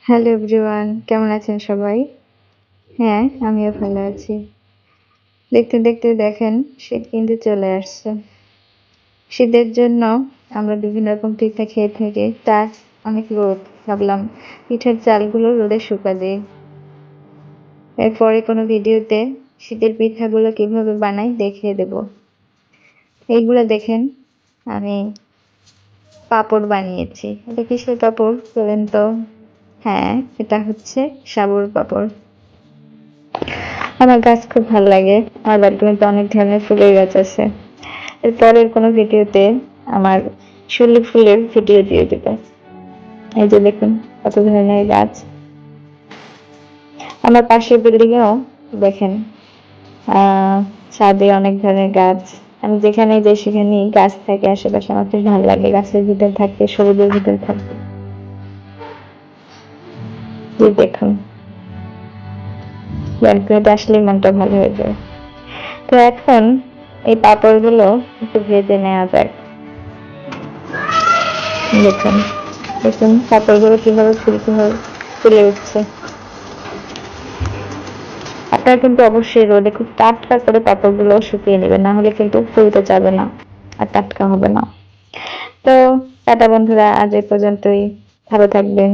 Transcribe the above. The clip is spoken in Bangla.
হ্যালো এভরিওয়ান, কেমন আছেন সবাই? হ্যাঁ, আমিও ভালো আছি। দেখতে দেখতে দেখেন শীত কিন্তু চলে আসছে। শীতের জন্য আমরা বিভিন্ন রকম পিঠা খেয়ে থাকি। তার অনেক রোদ, ভাবলাম পিঠার চালগুলো রোদে শুকা দিই। এরপরে কোনো ভিডিওতে শীতের পিঠাগুলো কিভাবে বানাই দেখিয়ে দেব। এইগুলো দেখেন আমি পাঁপড় বানিয়েছি। এটা কিসের পাঁপড় বলেন তো? হ্যাঁ, এটা হচ্ছে সাবুর পাঁপড়। আমার গাছ খুব ভালো লাগে। আমার বাড়িতে কিন্তু অনেক ধরনের ফুলের গাছ আছে। এর পরের কোনো ভিডিওতে আমার শিউলি ফুলের ভিডিও দিয়ে দেবে। এই যে দেখুন কত ধরনের গাছ। আমার পাশের বিল্ডিং এও দেখেন ছাদে অনেক ধরনের গাছ। আমি যেখানেই যাই সেখানেই গাছ থাকে আশেপাশে। আমার খুব ভালো লাগে গাছের ভিতর থাকতে, সবুজের ভিতর থাকতে। যে দেখুন ব্যালকনিতে আসলেই মনটা ভালো হয়ে যায়। তো এখন এই পাঁপড়গুলো একটু ভেজে নেওয়া যাক। দেখুন দেখুন পাঁপড়গুলো কিভাবে ফুলে উঠছে। আপনারা কিন্তু অবশ্যই রোদে খুব টাটকা করে পাঁপড়গুলো শুকিয়ে নেবেন, না হলে কিন্তু ফুলতে যাবে না আর টাটকা হবে না। তো টাটা বন্ধুরা, আজ এই পর্যন্তই। ভালো থাকবেন।